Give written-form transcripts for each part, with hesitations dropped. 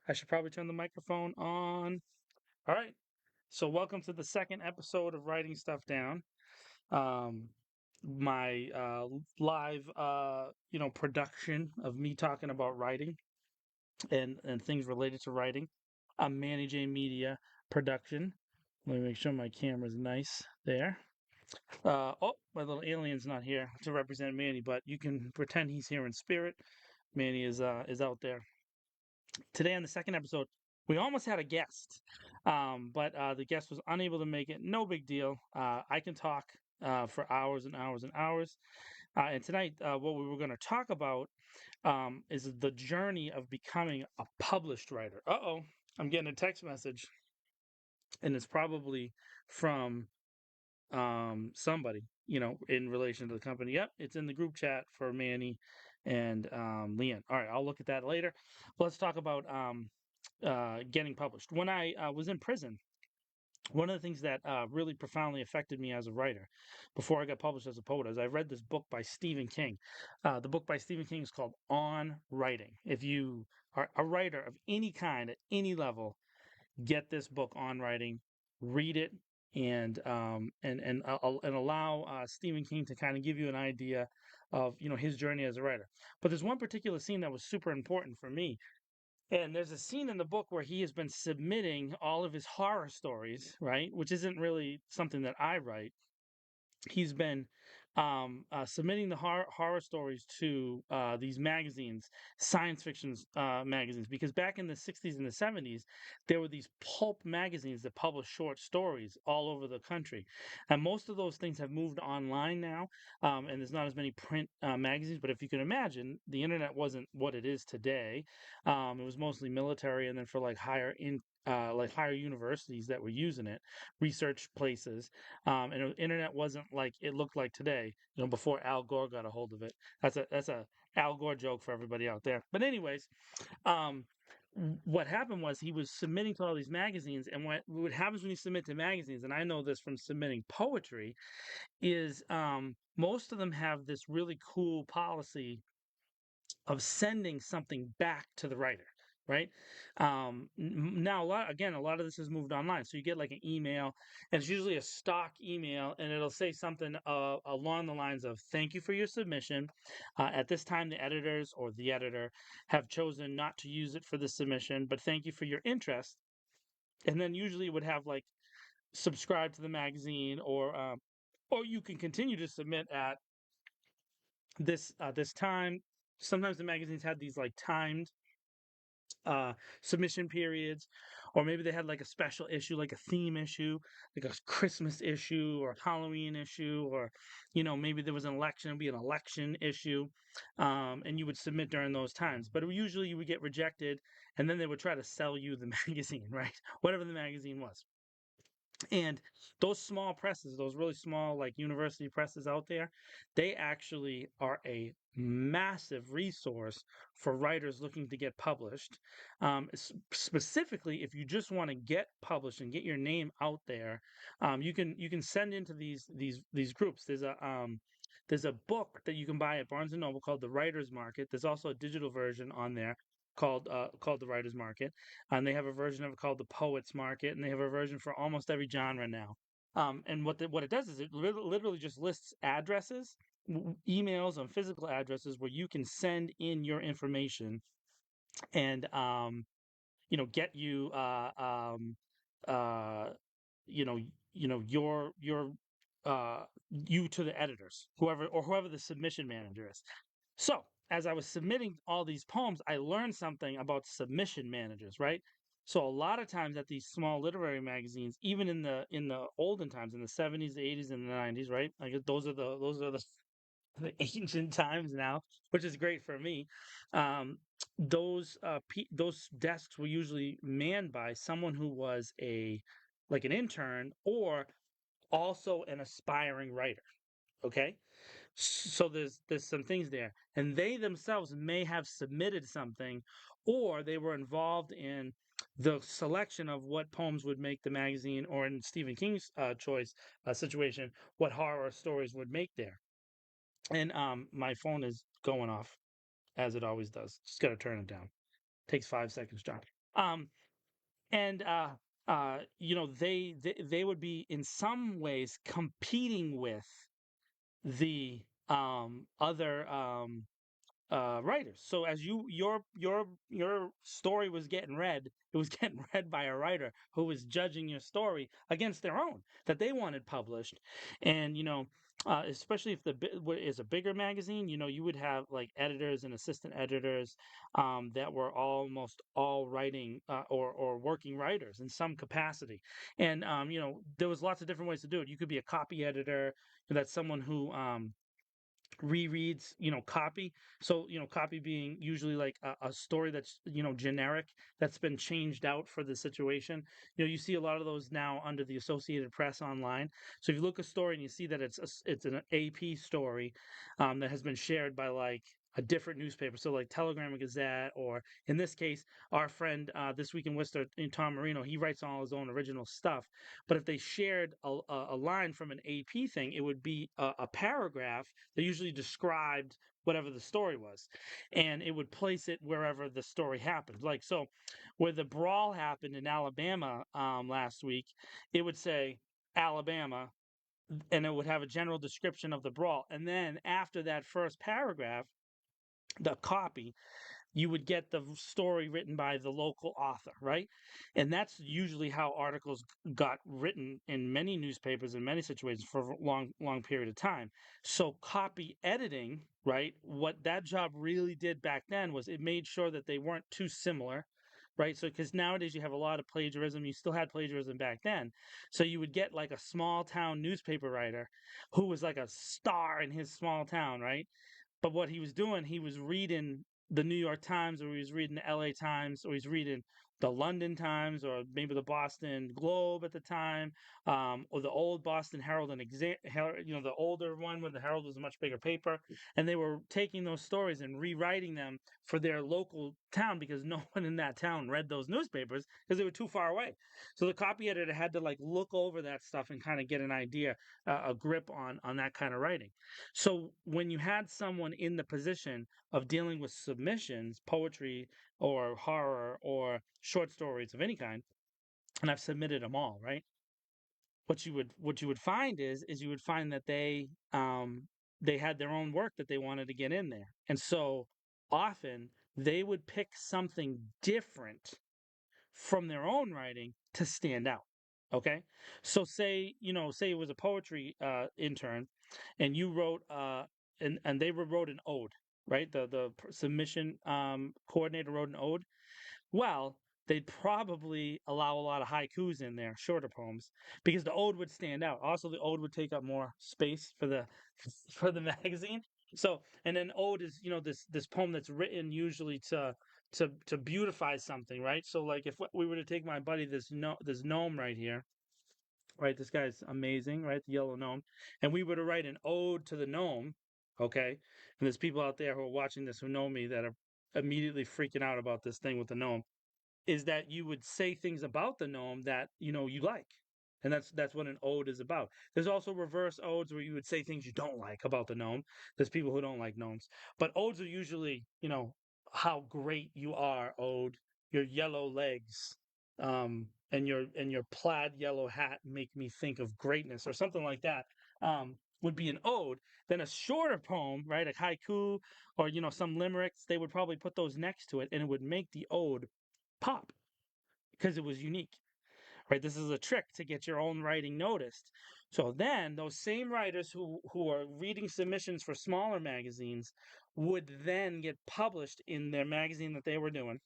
I should probably turn the microphone on. All right. So, welcome to the second episode of Writing Stuff Down. Um, my live, production of me talking about writing and things related to writing. I'm Manny J Media Production. Let me make sure my camera's nice there. Oh, my little alien's not here to represent Manny, but you can pretend he's here in spirit. Manny is out there. Today on the second episode, we almost had a guest, but the guest was unable to make it. No big deal. I can talk for hours and hours and hours. And tonight, what we were going to talk about is the journey of becoming a published writer. Uh-oh, I'm getting a text message, and it's probably from somebody, in relation to the company. Yep, it's in the group chat for Manny and Leanne. All right, I'll look at that later. Let's talk about getting published. When I was in prison, one of the things that really profoundly affected me as a writer before I got published as a poet is I read this book by Stephen King. The book by Stephen King is called On Writing. If you are a writer of any kind at any level, get this book on writing, read it, and allow Stephen King to kind of give you an idea of his journey as a writer. But there's one particular scene that was super important for me, and there's a scene in the book where he has been submitting all of his horror stories, right? Which isn't really something that I write. He's been submitting the horror stories to these magazines, science fiction magazines, because back in the 60s and the 70s, there were these pulp magazines that published short stories all over the country. And most of those things have moved online now, and there's not as many print magazines. But if you can imagine, the internet wasn't what it is today. It was mostly military, and then for like higher universities that were using it, research places, and the internet wasn't like it looked like today. Before Al Gore got a hold of it. That's a Al Gore joke for everybody out there. But anyways, um, what happened was he was submitting to all these magazines, and what happens when you submit to magazines, and I know this from submitting poetry, is most of them have this really cool policy of sending something back to the writer, right? Now a lot of this has moved online, so you get like an email, and it's usually a stock email, and it'll say something along the lines of "Thank you for your submission. At this time, the editors or the editor have chosen not to use it for the submission, but thank you for your interest." And then usually it would have like subscribe to the magazine, or you can continue to submit at this time. Sometimes the magazines had these like timed uh submission periods, or maybe they had like a special issue, like a theme issue, like a Christmas issue or a Halloween issue, or maybe there was an election, it'd be an election issue, and you would submit during those times, but usually you would get rejected, and then they would try to sell you the magazine, right? Whatever the magazine was. And those small presses, those really small, like university presses out there, they actually are a massive resource for writers looking to get published. Specifically, if you just want to get published and get your name out there, you can send into these groups. There's a book that you can buy at Barnes and Noble called The Writers Market. There's also a digital version on there called The Writers Market, and they have a version of it called the Poets Market, and they have a version for almost every genre now. And what it does is it literally just lists addresses, emails, and physical addresses where you can send in your information, and get you uh, you know your uh, you to the editors, whoever the submission manager is. So, as I was submitting all these poems, I learned something about submission managers, right? So a lot of times at these small literary magazines, even in the olden times, in the 70s, the 80s, and the 90s, right? I guess the ancient times now, which is great for me. Um, those desks were usually manned by someone who was a like an intern or also an aspiring writer. Okay, so there's some things there, and they themselves may have submitted something, or they were involved in the selection of what poems would make the magazine, or in Stephen King's choice situation, what horror stories would make there. And my phone is going off as it always does. Just gotta turn it down. Takes 5 seconds, John. Um, and they would be in some ways competing with the other writers. So as your story was getting read, it was getting read by a writer who was judging your story against their own that they wanted published, and especially if is a bigger magazine, you would have like editors and assistant editors that were almost all writing or working writers in some capacity, and there was lots of different ways to do it. You could be a copy editor. That's someone who rereads copy. So copy being usually like a story that's generic, that's been changed out for the situation. You see a lot of those now under the Associated Press online. So if you look a story and you see that it's an AP story that has been shared by like a different newspaper, so like Telegram and Gazette, or in this case our friend This Week in Worcester, Tom Marino, he writes all his own original stuff. But if they shared a line from an AP thing, it would be a paragraph that usually described whatever the story was, and it would place it wherever the story happened. Like, so where the brawl happened in Alabama last week, it would say Alabama, and it would have a general description of the brawl, and then after that first paragraph, the copy, you would get the story written by the local author, right? And that's usually how articles got written in many newspapers in many situations for a long, long period of time. So copy editing, right? What that job really did back then was it made sure that they weren't too similar. Right. So, because nowadays you have a lot of plagiarism, you still had plagiarism back then. So, you would get like a small town newspaper writer who was like a star in his small town, right? But what he was doing, he was reading the New York Times, or he was reading the LA Times, or he's reading the London Times, or maybe the Boston Globe at the time, or the old Boston Herald and the older one when the Herald was a much bigger paper. And they were taking those stories and rewriting them for their local town because no one in that town read those newspapers because they were too far away. So the copy editor had to like look over that stuff and kind of get an idea, a grip on that kind of writing. So when you had someone in the position of dealing with submissions, poetry or horror or short stories of any kind, and I've submitted them all, right? What you would find is you would find that they had their own work that they wanted to get in there. And so often they would pick something different from their own writing to stand out. Okay. So say it was a poetry intern and you wrote and they wrote an ode, right? The submission coordinator wrote an ode. Well, they'd probably allow a lot of haikus in there, shorter poems, because the ode would stand out. Also, the ode would take up more space for the for the magazine. So, and then ode is this poem that's written usually to beautify something, right? So, like if we were to take my buddy this gnome right here, right? This guy's amazing, right? The yellow gnome, and we were to write an ode to the gnome, okay? And there's people out there who are watching this who know me that are immediately freaking out about this thing with the gnome, is that you would say things about the gnome that you like, and that's what an ode is about. There's also reverse odes where you would say things you don't like about the gnome. There's people who don't like gnomes, but odes are usually how great you are, ode. Your yellow legs and your plaid yellow hat make me think of greatness, or something like that. Would be an ode. Then a shorter poem, right, a haiku, or some limericks, they would probably put those next to it, and it would make the ode pop because it was unique, right? This is a trick to get your own writing noticed. So then those same writers who are reading submissions for smaller magazines would then get published in their magazine that they were doing,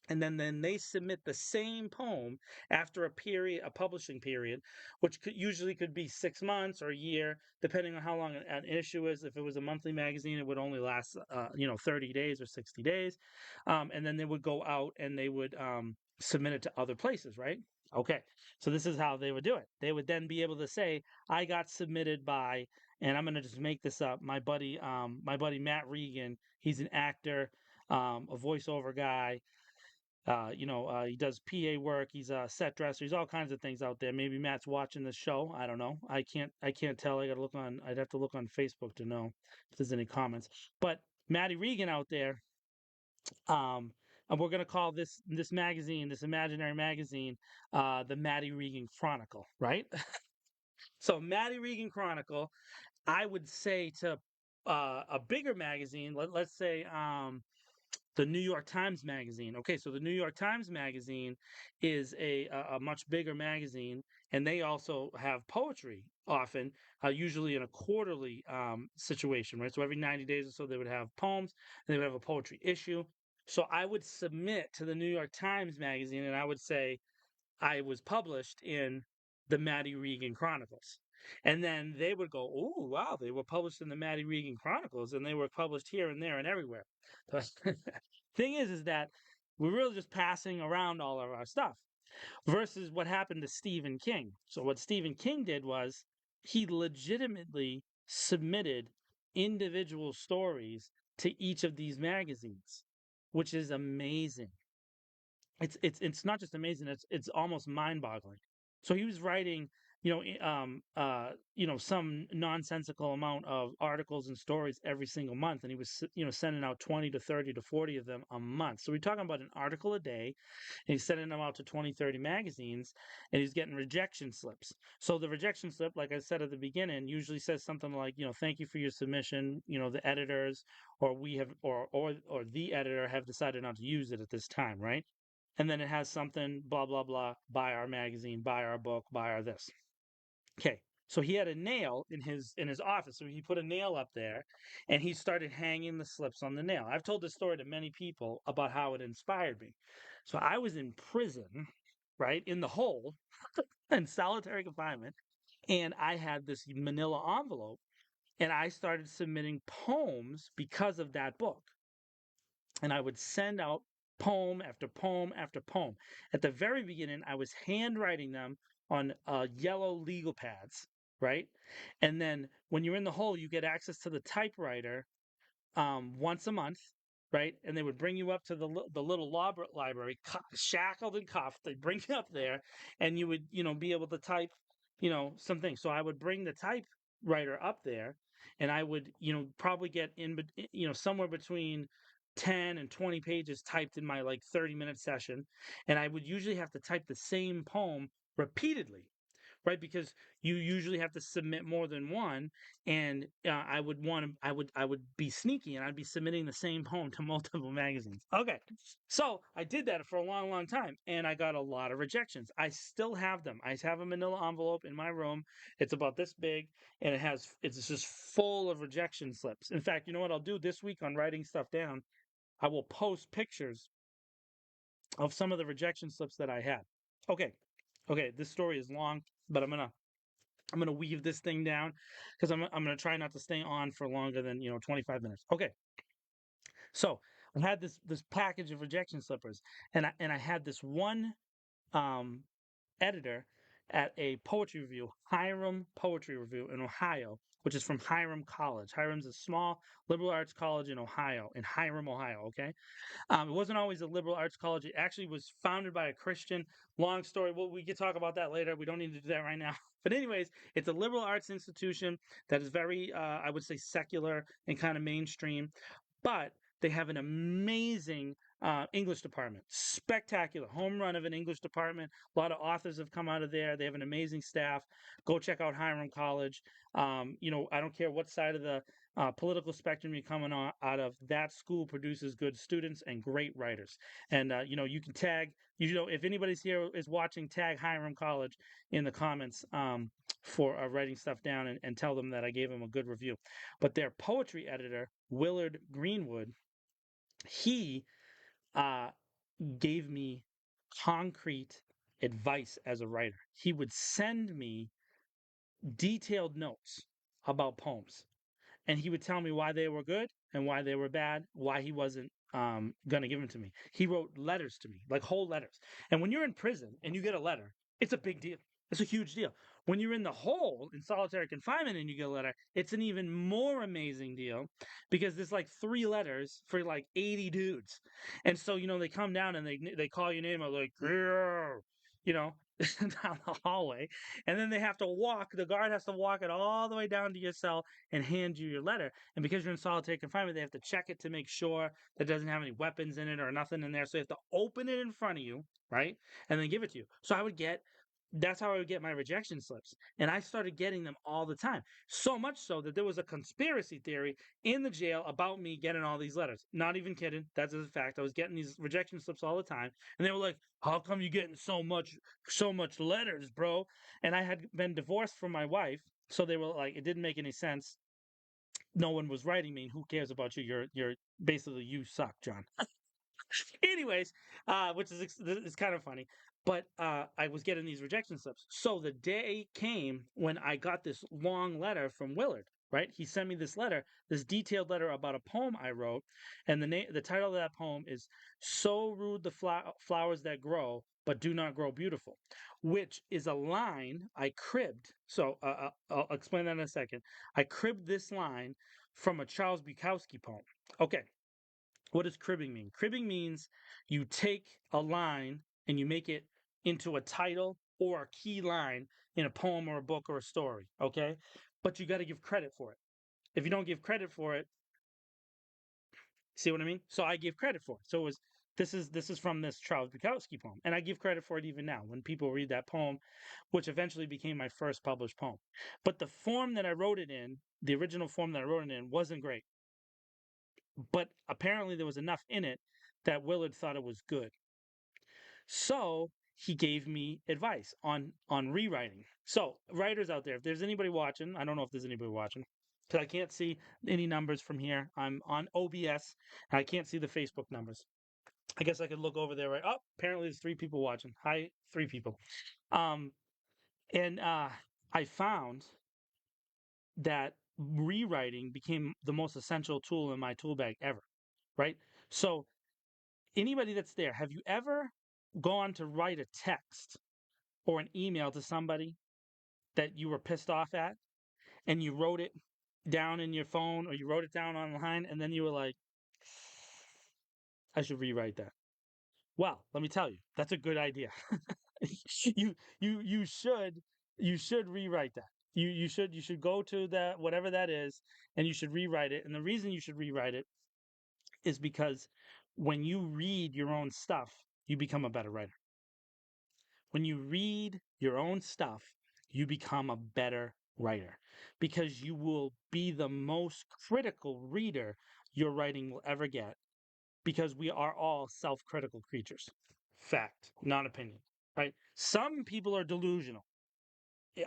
and then they submit the same poem after a publishing period, which usually could be 6 months or a year, depending on how long an issue is. If it was a monthly magazine, it would only last 30 days or 60 days, and then they would go out and they would submit it to other places, right? Okay, so this is how they would do it. They would then be able to say, I got submitted by, and I'm going to just make this up, my buddy Matt Regan. He's an actor, a voiceover guy. He does PA work. He's a set dresser. He's all kinds of things out there. Maybe Matt's watching this show. I don't know. I can't tell. I'd have to look on Facebook to know if there's any comments. But Matty Regan out there, um, and we're going to call this magazine, this imaginary magazine, the Maddie Regan Chronicle, right? So Maddie Regan Chronicle, I would say to a bigger magazine, let's say the New York Times Magazine. Okay, so the New York Times Magazine is a much bigger magazine, and they also have poetry often, usually in a quarterly situation, right? So every 90 days or so, they would have poems, and they would have a poetry issue. So I would submit to the New York Times Magazine, and I would say, I was published in the Maddie Regan Chronicles. And then they would go, "Oh, wow, they were published in the Maddie Regan Chronicles, and they were published here and there and everywhere." So, thing is that we're really just passing around all of our stuff versus what happened to Stephen King. So, what Stephen King did was he legitimately submitted individual stories to each of these magazines, which is amazing. It's not just amazing, it's almost mind-boggling. So he was writing, some nonsensical amount of articles and stories every single month, and he was, sending out 20 to 30 to 40 of them a month. So we're talking about an article a day, and he's sending them out to 20, 30 magazines, and he's getting rejection slips. So the rejection slip, like I said at the beginning, usually says something like, thank you for your submission, the editors or we have or the editor have decided not to use it at this time, right? And then it has something blah blah blah, buy our magazine, buy our book, buy our this. Okay, so he had a nail in his office, so he put a nail up there, and he started hanging the slips on the nail. I've told this story to many people about how it inspired me. So I was in prison, right, in the hole, in solitary confinement, and I had this manila envelope, and I started submitting poems because of that book, and I would send out poem after poem after poem. At the very beginning, I was handwriting them on yellow legal pads, right? And then when you're in the hole, you get access to the typewriter once a month, right? And they would bring you up to the little law library, shackled and cuffed. They bring you up there, and you would be able to type, some things. So I would bring the typewriter up there, and I would probably get somewhere between 10 and 20 pages typed in my like 30-minute session, and I would usually have to type the same poem repeatedly, right? Because you usually have to submit more than one, and I would be sneaky, and I'd be submitting the same poem to multiple magazines. Okay, so I did that for a long, long time, and I got a lot of rejections. I still have them. I have a Manila envelope in my room. It's about this big, and it's just full of rejection slips. In fact, you know what I'll do this week on writing stuff down? I will post pictures of some of the rejection slips that I had. Okay, okay, this story is long, but I'm gonna weave this thing down because I'm gonna try not to stay on for longer than 25 minutes. Okay, so I had this package of rejection slippers, and I had this one um, editor at a poetry review, Hiram Poetry Review in Ohio, which is from Hiram College. Hiram's a small liberal arts college in Ohio, in Hiram, Ohio. Okay, it wasn't always a liberal arts college. It actually was founded by a Christian. Long story. Well, we could talk about that later. We don't need to do that right now. But anyways, it's a liberal arts institution that is very, I would say, secular and kind of mainstream. But they have an amazing English department, spectacular home run of an English department. A lot of authors have come out of there. They have an amazing staff. Go check out Hiram College. I don't care what side of the political spectrum you're coming out of. That school produces good students and great writers. And you can tag. If anybody's here is watching, tag Hiram College in the comments for writing stuff down, and tell them that I gave them a good review. But their poetry editor, Willard Greenwood, he uh, gave me concrete advice as a writer. He would send me detailed notes about poems, and he would tell me why they were good and why they were bad, why he wasn't going to give them to me. He wrote letters to me, like whole letters. And when you're in prison and you get a letter, it's a big deal. It's a huge deal. When you're in the hole in solitary confinement and you get a letter, it's an even more amazing deal because there's like three letters for like 80 dudes. And so, they come down and they call your name. I'm like, yeah, you know. down the hallway, and then they have to walk. The guard has to walk it all the way down to your cell and hand you your letter. And because you're in solitary confinement, they have to check it to make sure that it doesn't have any weapons in it or nothing in there. So you have to open it in front of you, right, and then give it to you. So I would get. That's how I would get my rejection slips. And I started getting them all the time. So much so that there was a conspiracy theory in the jail about me getting all these letters. Not even kidding. That's a fact. I was getting these rejection slips all the time. And they were like, how come you getting so much letters, bro? And I had been divorced from my wife. So they were like, it didn't make any sense. No one was writing me. Who cares about you? You're basically you suck, John. Anyways, which is kind of funny. But I was getting these rejection slips. So the day came when I got this long letter from Willard. Right, he sent me this letter, this detailed letter about a poem I wrote, and the title of that poem is "So rude the flowers that grow, but do not grow beautiful," which is a line I cribbed. So I'll explain that in a second. I cribbed this line from a Charles Bukowski poem. Okay, what does cribbing mean? Cribbing means you take a line and you make it into a title or a key line in a poem or a book or a story, okay? But you got to give credit for it. If you don't give credit for it, see what I mean? So I give credit for it. So it was this is from this Charles Bukowski poem, and I give credit for it even now when people read that poem, which eventually became my first published poem. But the form that I wrote it in, the original form that I wrote it in, wasn't great. But apparently there was enough in it that Willard thought it was good. So he gave me advice on rewriting. So writers out there, if there's anybody watching, I don't know if there's anybody watching because I can't see any numbers from here. I'm on OBS and I can't see the Facebook numbers. I guess I could look over there, right? Oh, apparently there's 3 people watching. Hi, 3 people. Um, and I found that rewriting became the most essential tool in my tool bag ever, right? So anybody that's there, have you ever gone to write a text or an email to somebody that you were pissed off at and you wrote it down in your phone or you wrote it down online and then you were like, I should rewrite that? Well, let me tell you, that's a good idea. You should rewrite that. You should go to that whatever that is and you should rewrite it. And the reason you should rewrite it is because when you read your own stuff, you become a better writer. When you read your own stuff, you become a better writer because you will be the most critical reader your writing will ever get because we are all self-critical creatures. Fact, not opinion, right? Some people are delusional.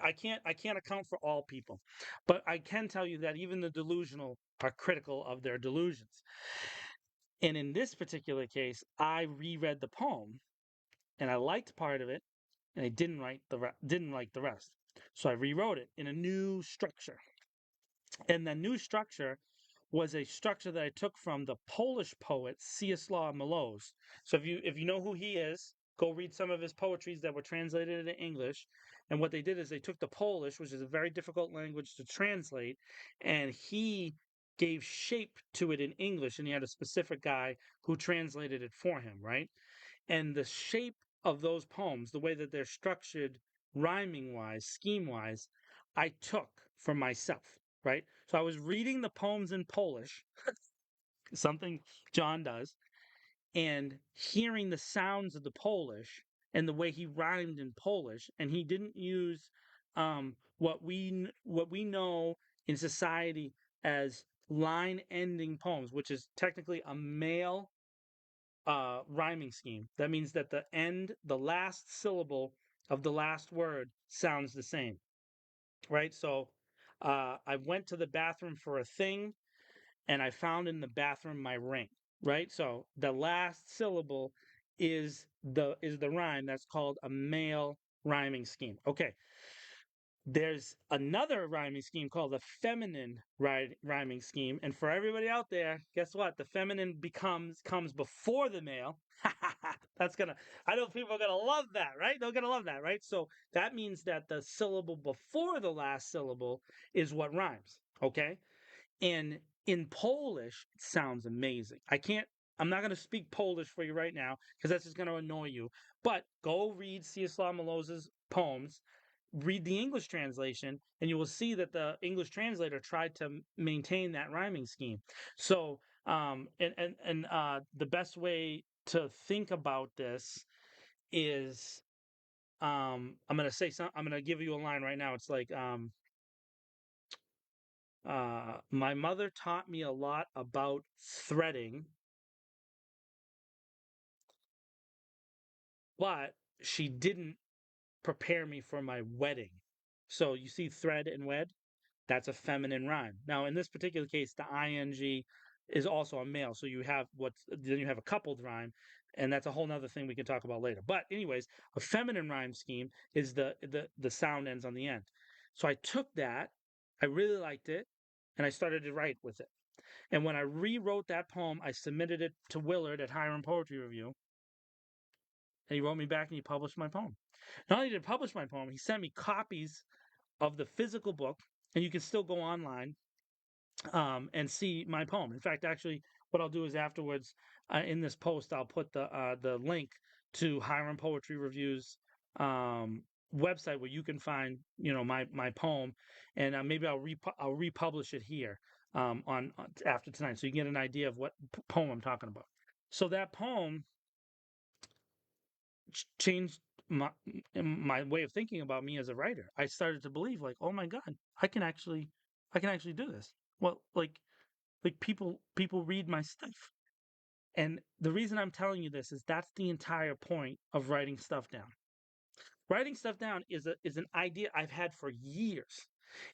I can't account for all people, but I can tell you that even the delusional are critical of their delusions. And in this particular case, I reread the poem and I liked part of it and I didn't like the rest. So I rewrote it in a new structure. And the new structure was a structure that I took from the Polish poet Czeslaw Milosz. So if you know who he is, go read some of his poetries that were translated into English. And what they did is they took the Polish, which is a very difficult language to translate, and he gave shape to it in English. And he had a specific guy who translated it for him, right? And the shape of those poems, the way that they're structured, rhyming wise, scheme wise, I took for myself, right? So I was reading the poems in Polish, something John does, and hearing the sounds of the Polish and the way he rhymed in Polish, and he didn't use what we know in society as line ending poems, which is technically a male rhyming scheme. That means that the last syllable of the last word sounds the same, right? So I went to the bathroom for a thing and I found in the bathroom my ring, right? So the last syllable is the rhyme. That's called a male rhyming scheme. Okay, there's another rhyming scheme called the feminine rhyming scheme. And for everybody out there, guess what? The feminine comes before the male. That's gonna, I know people are gonna love that, right? They're gonna love that, right? So that means that the syllable before the last syllable is what rhymes, okay? And in Polish, it sounds amazing. I'm not going to speak Polish for you right now because that's just going to annoy you. But go read Czeslaw Milosz's poems, read the English translation, and you will see that the English translator tried to maintain that rhyming scheme. So, the best way to think about this is, I'm going to say something. I'm going to give you a line right now. It's like, my mother taught me a lot about threading, but she didn't prepare me for my wedding. So you see thread and wed, that's a feminine rhyme. Now in this particular case, the ing is also a male. So you have what's then you have a coupled rhyme, and that's a whole nother thing we can talk about later. But anyways, a feminine rhyme scheme is the sound ends on the end. So I took that, I really liked it, and I started to write with it. And when I rewrote that poem, I submitted it to Willard at Hiram Poetry Review, and he wrote me back and he published my poem. Not only did he publish my poem, he sent me copies of the physical book, and you can still go online and see my poem. In fact, actually, what I'll do is afterwards in this post, I'll put the link to Hiram Poetry Review's website where you can find my poem, and maybe I'll republish it here on after tonight, so you can get an idea of what poem I'm talking about. So that poem changed my way of thinking about me as a writer. I started to believe like, oh my God, I can actually do this. Well, like people read my stuff. And the reason I'm telling you this is that's the entire point of writing stuff down. Writing stuff down is an idea I've had for years.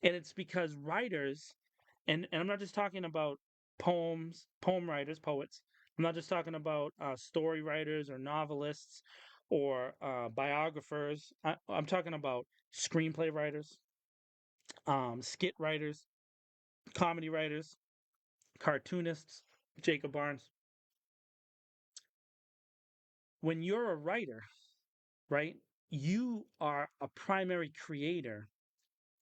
And it's because writers, and I'm not just talking about poem writers, poets. I'm not just talking about story writers or novelists or biographers. I'm talking about screenplay writers, skit writers, comedy writers, cartoonists, Jacob Barnes. When you're a writer, right, you are a primary creator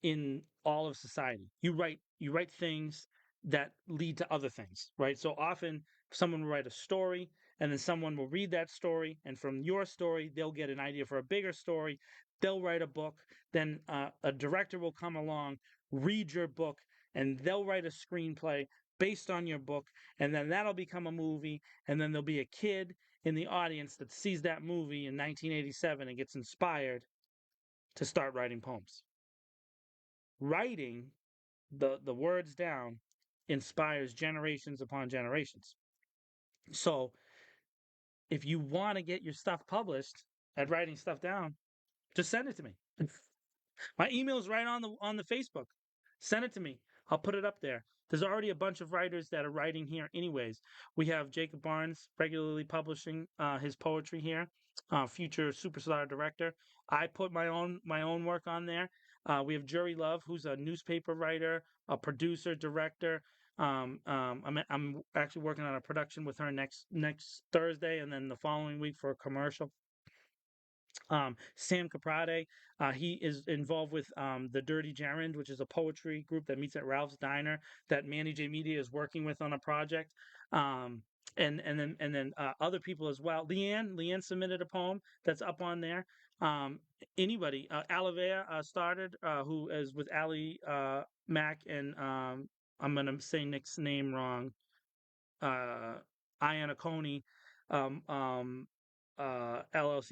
in all of society. You write things that lead to other things, right? So often someone will write a story and then someone will read that story, and from your story they'll get an idea for a bigger story. They'll write a book, then a director will come along, read your book, and they'll write a screenplay based on your book, and then that'll become a movie, and then there'll be a kid in the audience that sees that movie in 1987 and gets inspired to start writing poems. Writing the words down inspires generations upon generations. So if you want to get your stuff published at writing stuff down, just send it to me. My email is right on the Facebook. Send it to me. I'll put it up there. There's already a bunch of writers that are writing here, anyways. We have Jacob Barnes regularly publishing his poetry here. Future superstar director. I put my own work on there. We have Jury Love, who's a newspaper writer, a producer, director. I'm actually working on a production with her next Thursday, and then the following week for a commercial. Sam Caprade, he is involved with the Dirty Gerund, which is a poetry group that meets at Ralph's Diner that Manny J Media is working with on a project. Um, and then other people as well. Leanne submitted a poem that's up on there. Um, Anybody, Alavea started, who is with Ali Mack, and I'm gonna say Nick's name wrong. uh, Iannacone LLC,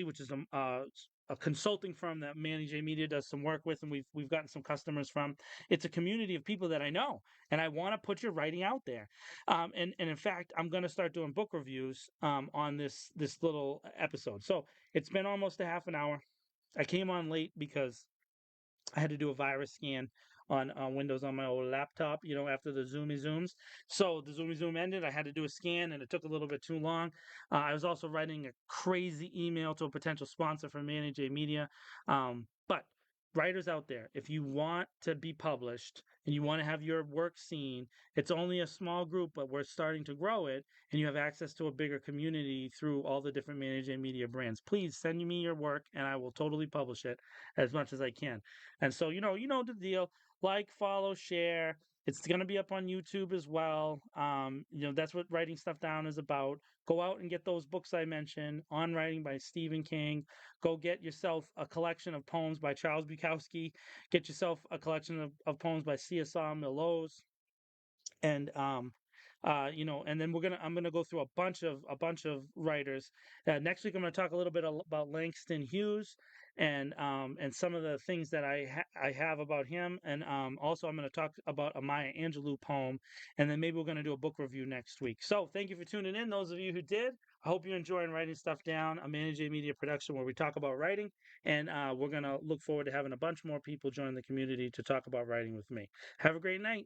which is a consulting firm that Manny J Media does some work with, and we've gotten some customers from. It's a community of people that I know, and I want to put your writing out there. And in fact, I'm going to start doing book reviews on this little episode. So it's been almost a half an hour. I came on late because I had to do a virus scan on Windows on my old laptop, after the Zoomy Zooms. So the Zoomy Zoom ended. I had to do a scan, and it took a little bit too long. I was also writing a crazy email to a potential sponsor for Manny J Media. But writers out there, if you want to be published and you want to have your work seen, it's only a small group, but we're starting to grow it, and you have access to a bigger community through all the different Manny J Media brands. Please send me your work, and I will totally publish it as much as I can. And so, you know the deal. Like, follow, share. It's going to be up on YouTube as well. That's what Writing Stuff Down is about. Go out and get those books I mentioned, On Writing by Stephen King. Go get yourself a collection of poems by Charles Bukowski. Get yourself a collection of poems by C.S.R. Mills, and and then I'm gonna go through a bunch of writers. Next week I'm gonna talk a little bit about Langston Hughes and some of the things that I have about him, and also I'm gonna talk about a Maya Angelou poem, and then maybe we're gonna do a book review next week. So thank you for tuning in. Those of you who did, I hope you're enjoying Writing Stuff Down, a Managed Media production where we talk about writing, and we're gonna look forward to having a bunch more people join the community to talk about writing with me. Have a great night.